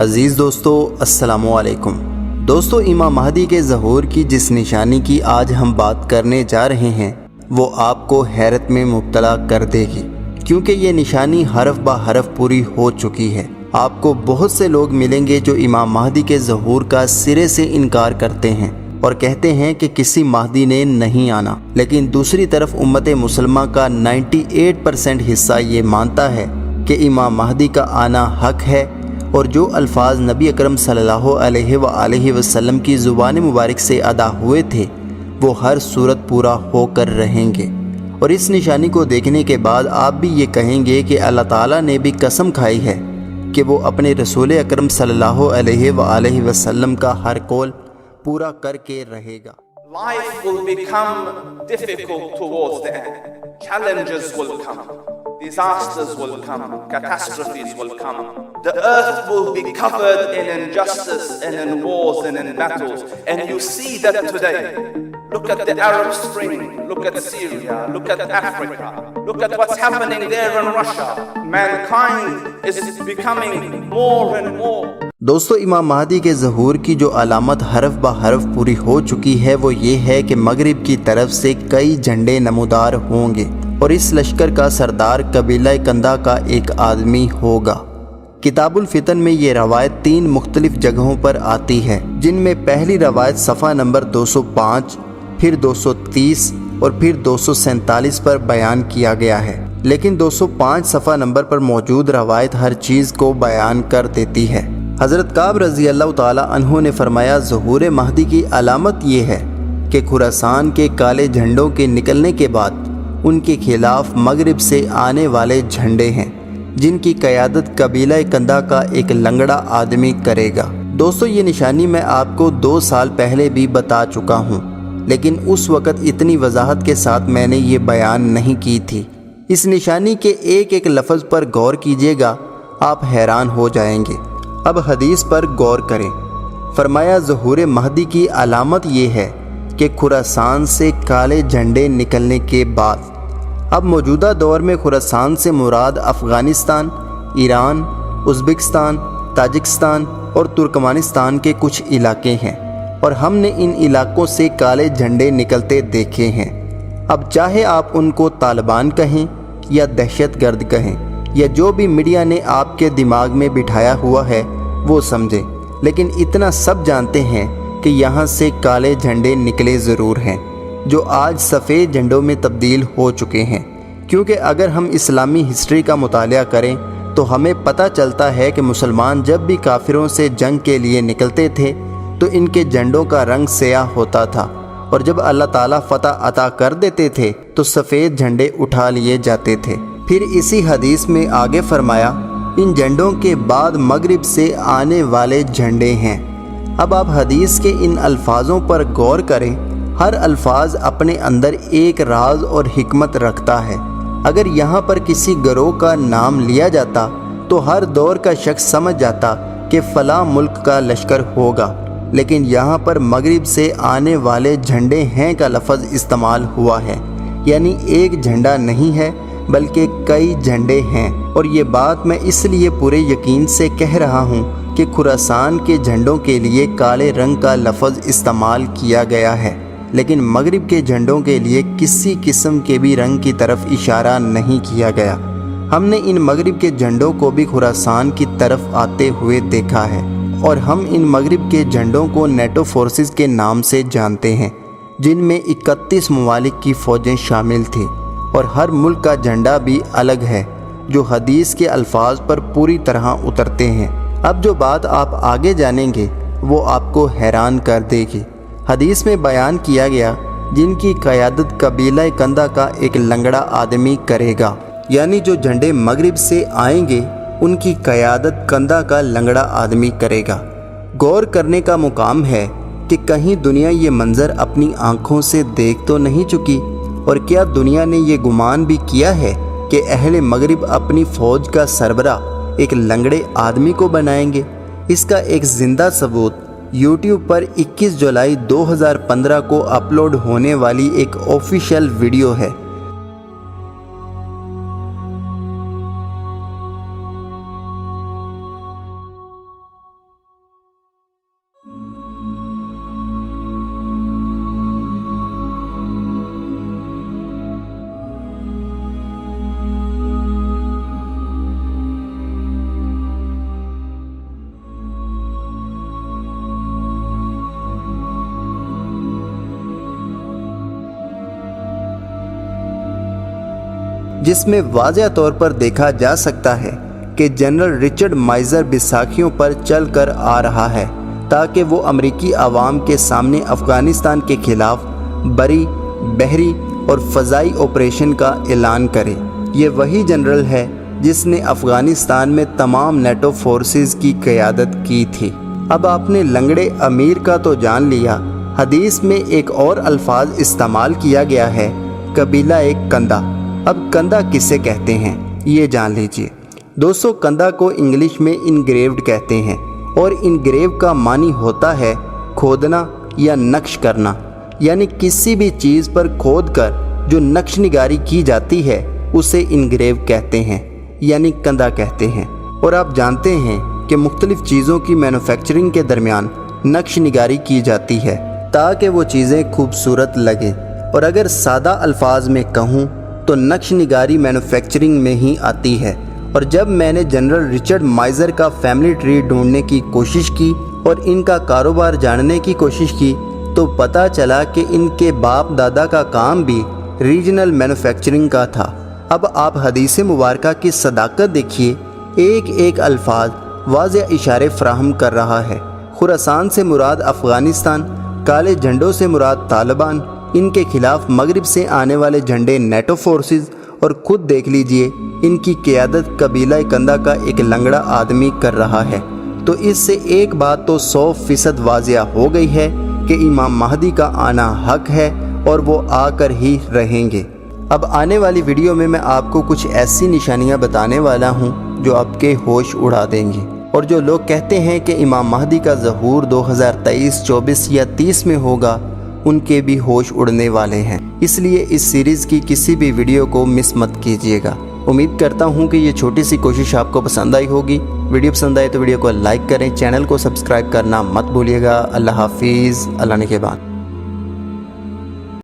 عزیز دوستو السلام علیکم۔ دوستو امام مہدی کے ظہور کی جس نشانی کی آج ہم بات کرنے جا رہے ہیں وہ آپ کو حیرت میں مبتلا کر دے گی، کیونکہ یہ نشانی حرف بہ حرف پوری ہو چکی ہے۔ آپ کو بہت سے لوگ ملیں گے جو امام مہدی کے ظہور کا سرے سے انکار کرتے ہیں اور کہتے ہیں کہ کسی مہدی نے نہیں آنا، لیکن دوسری طرف امت مسلمہ کا 98% حصہ یہ مانتا ہے کہ امام مہدی کا آنا حق ہے، اور جو الفاظ نبی اکرم صلی اللہ علیہ وآلہ وسلم کی زبان مبارک سے ادا ہوئے تھے وہ ہر صورت پورا ہو کر رہیں گے۔ اور اس نشانی کو دیکھنے کے بعد آپ بھی یہ کہیں گے کہ اللہ تعالیٰ نے بھی قسم کھائی ہے کہ وہ اپنے رسول اکرم صلی اللہ علیہ وآلہ وسلم کا ہر قول پورا کر کے رہے گا۔ Life will become difficult towards the end. Challenges will come. Disasters will come. Catastrophes will come. The earth will be covered in injustice and in wars and in battles. And you see that today. Look at the Arab Spring. Look at Syria. Look at Africa. Look at what's happening there in Russia. Mankind is becoming more and more. دوستو امام مہدی کے ظہور کی جو علامت حرف بہ حرف پوری ہو چکی ہے وہ یہ ہے کہ مغرب کی طرف سے کئی جھنڈے نمودار ہوں گے اور اس لشکر کا سردار قبیلہ کندہ کا ایک آدمی ہوگا۔ کتاب الفتن میں یہ روایت 3 مختلف جگہوں پر آتی ہے، جن میں پہلی روایت صفحہ نمبر 205، پھر 230 اور پھر 247 پر بیان کیا گیا ہے، لیکن 205 صفحہ نمبر پر موجود روایت ہر چیز کو بیان کر دیتی ہے۔ حضرت کعب رضی اللہ تعالی عنہ نے فرمایا ظہور مہدی کی علامت یہ ہے کہ خراسان کے کالے جھنڈوں کے نکلنے کے بعد ان کے خلاف مغرب سے آنے والے جھنڈے ہیں جن کی قیادت قبیلہ کندہ کا ایک لنگڑا آدمی کرے گا۔ دوستو یہ نشانی میں آپ کو 2 سال پہلے بھی بتا چکا ہوں، لیکن اس وقت اتنی وضاحت کے ساتھ میں نے یہ بیان نہیں کی تھی۔ اس نشانی کے ایک ایک لفظ پر غور کیجئے گا، آپ حیران ہو جائیں گے۔ اب حدیث پر غور کریں۔ فرمایا ظہور مہدی کی علامت یہ ہے کہ خراسان سے کالے جھنڈے نکلنے کے بعد۔ اب موجودہ دور میں خراسان سے مراد افغانستان، ایران، ازبکستان، تاجکستان اور ترکمانستان کے کچھ علاقے ہیں، اور ہم نے ان علاقوں سے کالے جھنڈے نکلتے دیکھے ہیں۔ اب چاہے آپ ان کو طالبان کہیں یا دہشت گرد کہیں یا جو بھی میڈیا نے آپ کے دماغ میں بٹھایا ہوا ہے وہ سمجھیں، لیکن اتنا سب جانتے ہیں کہ یہاں سے کالے جھنڈے نکلے ضرور ہیں جو آج سفید جھنڈوں میں تبدیل ہو چکے ہیں، کیونکہ اگر ہم اسلامی ہسٹری کا مطالعہ کریں تو ہمیں پتہ چلتا ہے کہ مسلمان جب بھی کافروں سے جنگ کے لیے نکلتے تھے تو ان کے جھنڈوں کا رنگ سیاہ ہوتا تھا، اور جب اللہ تعالیٰ فتح عطا کر دیتے تھے تو سفید جھنڈے اٹھا لیے جاتے تھے۔ پھر اسی حدیث میں آگے فرمایا ان جھنڈوں کے بعد مغرب سے آنے والے جھنڈے ہیں۔ اب آپ حدیث کے ان الفاظوں پر غور کریں، ہر الفاظ اپنے اندر ایک راز اور حکمت رکھتا ہے۔ اگر یہاں پر کسی گروہ کا نام لیا جاتا تو ہر دور کا شخص سمجھ جاتا کہ فلاں ملک کا لشکر ہوگا، لیکن یہاں پر مغرب سے آنے والے جھنڈے ہیں کا لفظ استعمال ہوا ہے، یعنی ایک جھنڈا نہیں ہے بلکہ کئی جھنڈے ہیں۔ اور یہ بات میں اس لیے پورے یقین سے کہہ رہا ہوں کہ خراسان کے جھنڈوں کے لیے کالے رنگ کا لفظ استعمال کیا گیا ہے، لیکن مغرب کے جھنڈوں کے لیے کسی قسم کے بھی رنگ کی طرف اشارہ نہیں کیا گیا۔ ہم نے ان مغرب کے جھنڈوں کو بھی خراسان کی طرف آتے ہوئے دیکھا ہے، اور ہم ان مغرب کے جھنڈوں کو نیٹو فورسز کے نام سے جانتے ہیں، جن میں 31 ممالک کی فوجیں شامل تھیں، اور ہر ملک کا جھنڈا بھی الگ ہے جو حدیث کے الفاظ پر پوری طرح اترتے ہیں۔ اب جو بات آپ آگے جانیں گے وہ آپ کو حیران کر دے گی۔ حدیث میں بیان کیا گیا جن کی قیادت قبیلہ کندہ کا ایک لنگڑا آدمی کرے گا، یعنی جو جھنڈے مغرب سے آئیں گے ان کی قیادت کندہ کا لنگڑا آدمی کرے گا۔ غور کرنے کا مقام ہے کہ کہیں دنیا یہ منظر اپنی آنکھوں سے دیکھ تو نہیں چکی، اور کیا دنیا نے یہ گمان بھی کیا ہے کہ اہل مغرب اپنی فوج کا سربراہ ایک لنگڑے آدمی کو بنائیں گے؟ اس کا ایک زندہ ثبوت یوٹیوب پر 21 جولائی 2015 کو اپلوڈ ہونے والی ایک آفیشیل ویڈیو ہے۔ جس میں واضح طور پر دیکھا جا سکتا ہے کہ جنرل رچرڈ مائزر بیساکھیوں پر چل کر آ رہا ہے تاکہ وہ امریکی عوام کے سامنے افغانستان کے خلاف بری، بحری اور فضائی آپریشن کا اعلان کرے۔ یہ وہی جنرل ہے جس نے افغانستان میں تمام نیٹو فورسز کی قیادت کی تھی۔ اب آپ نے لنگڑے امیر کا تو جان لیا، حدیث میں ایک اور الفاظ استعمال کیا گیا ہے، قبیلہ کندہ۔ اب کندہ کسے کہتے ہیں یہ جان لیجئے۔ دوستو، کندہ کو انگلش میں انگریوڈ کہتے ہیں، اور انگریو کا معنی ہوتا ہے کھودنا یا نقش کرنا، یعنی کسی بھی چیز پر کھود کر جو نقش نگاری کی جاتی ہے اسے انگریو کہتے ہیں، یعنی کندہ کہتے ہیں۔ اور آپ جانتے ہیں کہ مختلف چیزوں کی مینوفیکچرنگ کے درمیان نقش نگاری کی جاتی ہے تاکہ وہ چیزیں خوبصورت لگیں، اور اگر سادہ الفاظ میں کہوں تو نقش نگاری مینوفیکچرنگ میں ہی آتی ہے۔ اور جب میں نے جنرل رچرڈ مائزر کا فیملی ٹری ڈھونڈنے کی کوشش کی اور ان کا کاروبار جاننے کی کوشش کی تو پتہ چلا کہ ان کے باپ دادا کا کام بھی ریجنل مینوفیکچرنگ کا تھا۔ اب آپ حدیث مبارکہ کی صداقت دیکھیے، ایک ایک الفاظ واضح اشارے فراہم کر رہا ہے۔ خراسان سے مراد افغانستان، کالے جھنڈوں سے مراد طالبان، ان کے خلاف مغرب سے آنے والے جھنڈے نیٹو فورسز، اور خود دیکھ لیجئے ان کی قیادت قبیلہ کندہ کا ایک لنگڑا آدمی کر رہا ہے۔ تو اس سے ایک بات تو 100% واضح ہو گئی ہے کہ امام مہدی کا آنا حق ہے اور وہ آ کر ہی رہیں گے۔ اب آنے والی ویڈیو میں آپ کو کچھ ایسی نشانیاں بتانے والا ہوں جو آپ کے ہوش اڑا دیں گی، اور جو لوگ کہتے ہیں کہ امام مہدی کا ظہور 2023، 24 یا 30 میں ہوگا، ان کے بھی ہوش اڑنے والے ہیں۔ اس لیے اس سیریز کی کسی بھی ویڈیو کو مس مت کیجیے گا۔ امید کرتا ہوں کہ یہ چھوٹی سی کوشش آپ کو پسند آئی ہوگی۔ ویڈیو پسند آئے تو ویڈیو کو لائک کریں، چینل کو سبسکرائب کرنا مت بھولیے گا۔ اللہ حافظ، اللہ نگہبان۔